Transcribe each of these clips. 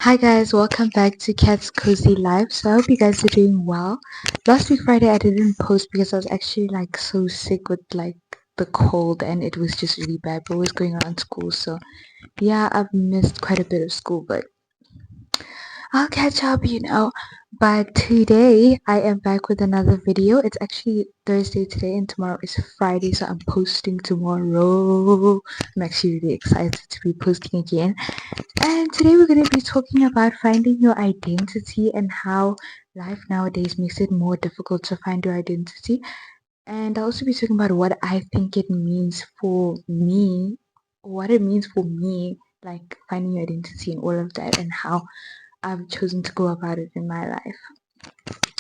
Hi guys, welcome back to Cat's Cozy Life. So I hope you guys are doing well. Last week Friday I didn't post because I was actually like so sick with like the cold and it was just really bad. But was going around school, so yeah, I've missed quite a bit of school, but I'll catch up. But today I am back with another video. It's actually Thursday today and tomorrow is Friday, so I'm posting tomorrow. I'm actually really excited to be posting again. And today we're going to be talking about finding your identity and how life nowadays makes it more difficult to find your identity. And I'll also be talking about what I think it means for me, what it means for me, like finding your identity and all of that, and how I've chosen to go about it in my life.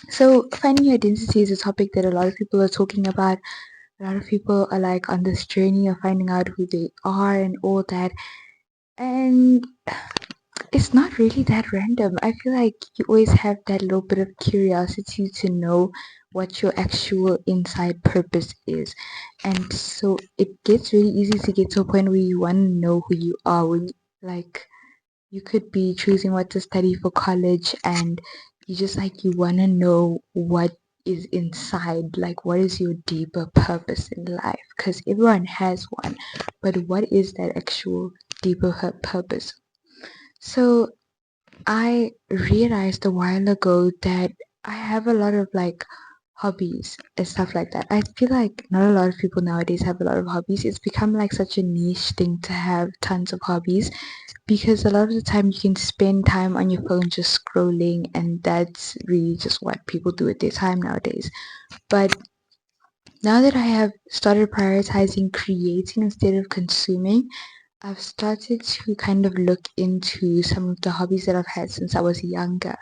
So, finding your identity is a topic that a lot of people are talking about. A lot of people are like on this journey of finding out who they are and all that. And it's not really that random. I feel like you always have that little bit of curiosity to know what your actual inside purpose is. And so it gets really easy to get to a point where you want to know who you are when like you could be choosing what to study for college and you just like you want to know what is inside, like what is your deeper purpose in life, because everyone has one, but what is that actual deeper purpose? So I realized a while ago that I have a lot of like hobbies and stuff like that. I feel like not a lot of people nowadays have a lot of hobbies. It's become like such a niche thing to have tons of hobbies because a lot of the time you can spend time on your phone just scrolling, and that's really just what people do with their time nowadays. But now that I have started prioritizing creating instead of consuming, I've started to kind of look into some of the hobbies that I've had since I was younger.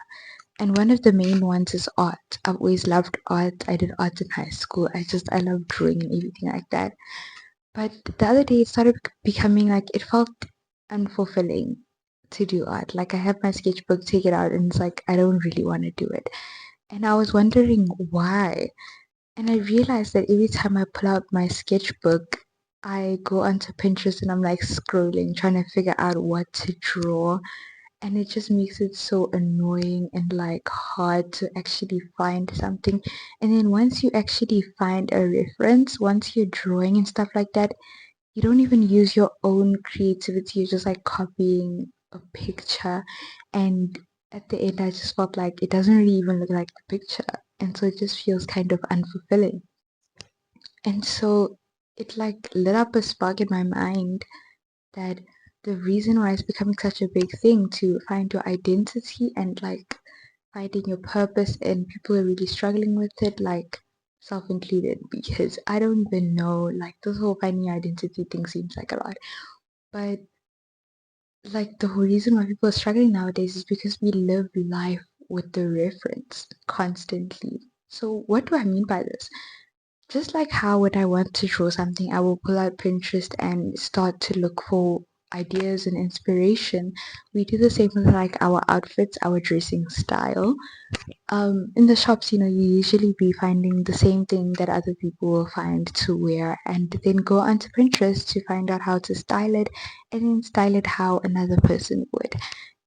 And one of the main ones is art. I've always loved art. I did art in high school. I love drawing and everything like that. But the other day it started becoming like it felt unfulfilling to do art. Like I have my sketchbook, take it out, and it's like I don't really want to do it. And I was wondering why. And I realized that every time I pull out my sketchbook, I go onto Pinterest and I'm like scrolling, trying to figure out what to draw. And it just makes it so annoying and like hard to actually find something. And then once you actually find a reference, once you're drawing and stuff like that, you don't even use your own creativity. You're just like copying a picture. And at the end, I just felt like it doesn't really even look like the picture. And so it just feels kind of unfulfilling. And so it like lit up a spark in my mind that the reason why it's becoming such a big thing to find your identity and like finding your purpose, and people are really struggling with it, like self included, because I don't even know, like this whole finding your identity thing seems like a lot, but like the whole reason why people are struggling nowadays is because we live life with the reference constantly. So what do I mean by this? Just like how when I want to draw something, I will pull out Pinterest and start to look for ideas and inspiration. We do the same with like our outfits, our dressing style. In the shops, you usually be finding the same thing that other people will find to wear, and then go onto Pinterest to find out how to style it, and then style it how another person would.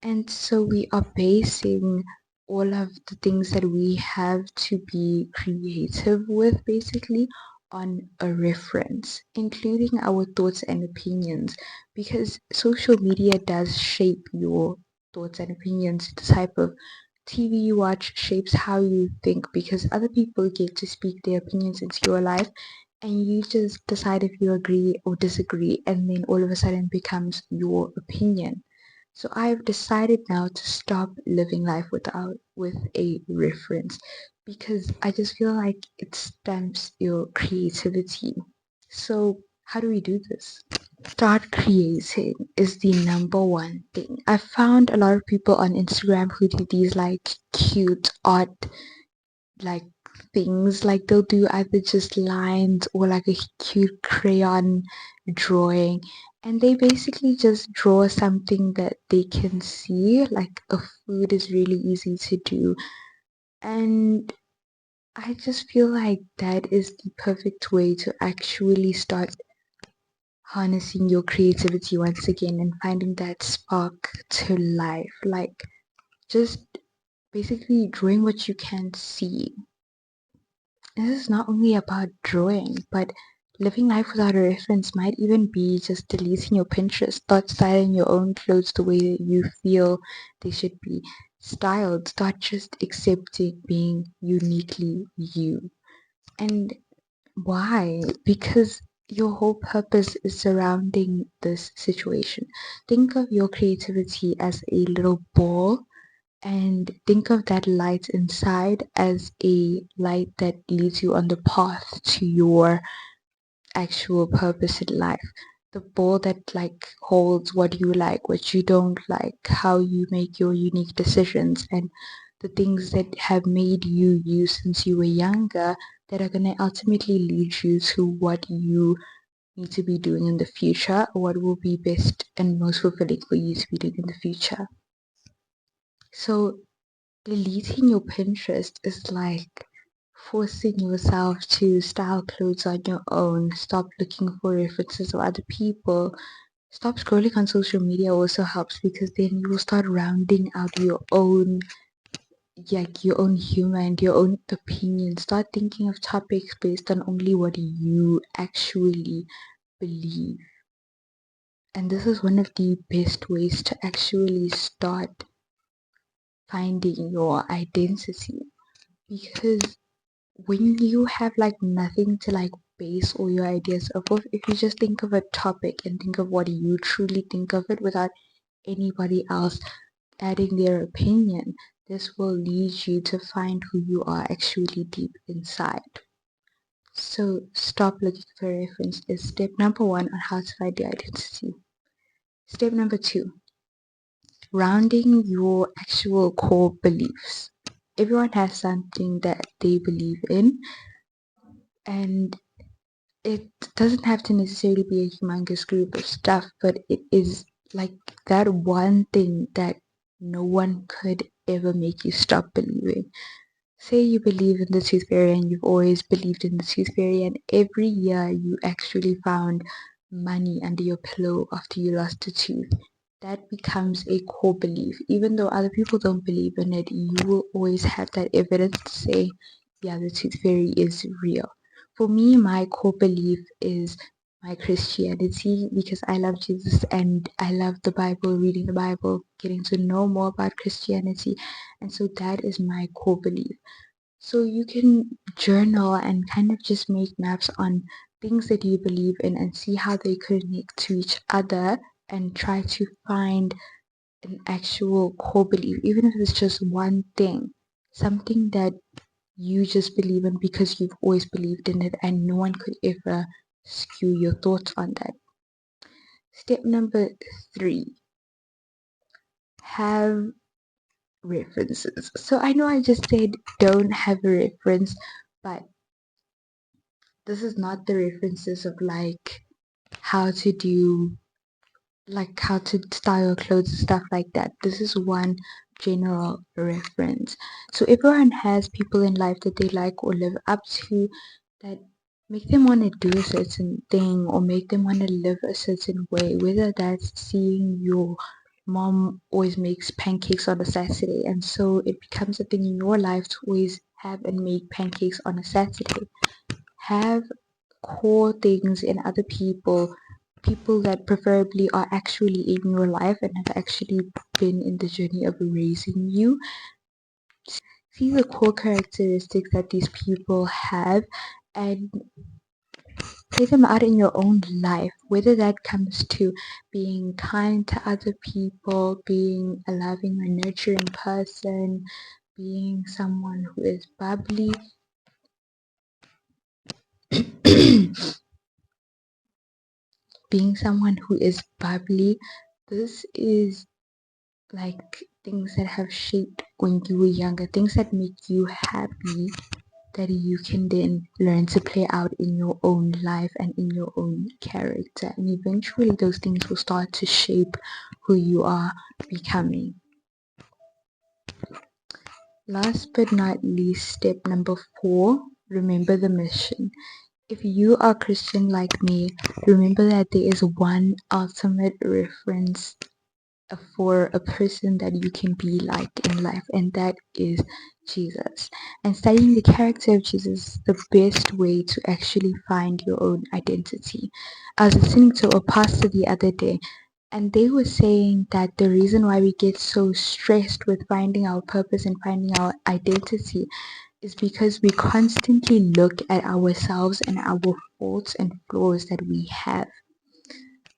And so we are basing all of the things that we have to be creative with basically on a reference, including our thoughts and opinions, because social media does shape your thoughts and opinions. The type of TV you watch shapes how you think because other people get to speak their opinions into your life, and you just decide if you agree or disagree, and then all of a sudden becomes your opinion. So I've decided now to stop living life with a reference because I just feel like it stamps your creativity. So how do we do this? Start creating is the number one thing. I found a lot of people on Instagram who do these like cute art like things, like they'll do either just lines or like a cute crayon drawing, and they basically just draw something that they can see, like a food is really easy to do. And I just feel like that is the perfect way to actually start harnessing your creativity once again and finding that spark to life. Like, just basically drawing what you can see. This is not only about drawing, but living life without a reference might even be just deleting your Pinterest, start styling your own clothes the way that you feel they should be styled, start just accepting being uniquely you. And why? Because your whole purpose is surrounding this situation. Think of your creativity as a little ball and think of that light inside as a light that leads you on the path to your actual purpose in life. The ball that like holds what you like, what you don't like, how you make your unique decisions, and the things that have made you you since you were younger that are going to ultimately lead you to what you need to be doing in the future, or what will be best and most fulfilling for you to be doing in the future. So deleting your Pinterest is like forcing yourself to style clothes on your own. Stop looking for references of other people. Stop scrolling on social media also helps because then you will start rounding out your own, like your own humor and your own opinion. Start thinking of topics based on only what you actually believe. And this is one of the best ways to actually start finding your identity, because when you have like nothing to like base all your ideas off of, if you just think of a topic and think of what you truly think of it without anybody else adding their opinion, this will lead you to find who you are actually deep inside. So stop looking for reference is step number one on how to find your identity. Step number two, rounding your actual core beliefs. Everyone has something that they believe in, and it doesn't have to necessarily be a humongous group of stuff, but it is like that one thing that no one could ever make you stop believing. Say you believe in the tooth fairy and you've always believed in the tooth fairy, and every year you actually found money under your pillow after you lost a tooth. That becomes a core belief. Even though other people don't believe in it, you will always have that evidence to say, yeah, the tooth fairy is real. For me, my core belief is my Christianity because I love Jesus and I love the Bible, reading the Bible, getting to know more about Christianity. And so that is my core belief. So you can journal and kind of just make maps on things that you believe in and see how they connect to each other and try to find an actual core belief, even if it's just one thing, something that you just believe in because you've always believed in it and no one could ever skew your thoughts on that. Step number three, have references. So I know I just said don't have a reference, but this is not the references of like how to do, like how to style clothes and stuff like that. This is one general reference. So everyone has people in life that they like or live up to that make them want to do a certain thing or make them want to live a certain way, whether that's seeing your mom always makes pancakes on a Saturday and so it becomes a thing in your life to always have and make pancakes on a Saturday. Have core things in other people, people that preferably are actually in your life and have actually been in the journey of raising you. See the core characteristics that these people have and play them out in your own life, whether that comes to being kind to other people, being a loving or nurturing person, being someone who is bubbly. Being someone who is bubbly, this is like things that have shaped when you were younger, things that make you happy, that you can then learn to play out in your own life and in your own character. And eventually, those things will start to shape who you are becoming. Last but not least, step number four, remember the mission. If you are Christian like me, remember that there is one ultimate reference for a person that you can be like in life, and that is Jesus. And studying the character of Jesus is the best way to actually find your own identity. I was listening to a pastor the other day, and they were saying that the reason why we get so stressed with finding our purpose and finding our identity is because we constantly look at ourselves and our faults and flaws that we have.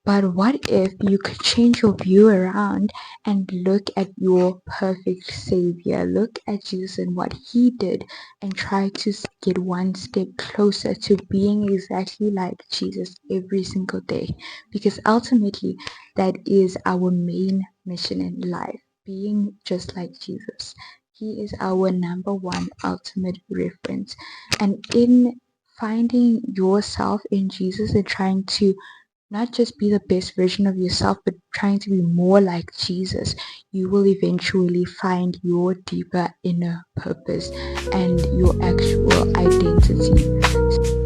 But what if you could change your view around and look at your perfect Savior? Look at Jesus and what He did, and try to get one step closer to being exactly like Jesus every single day. Because ultimately, that is our main mission in life, being just like Jesus. He is our number one ultimate reference. And in finding yourself in Jesus and trying to not just be the best version of yourself, but trying to be more like Jesus, you will eventually find your deeper inner purpose and your actual identity.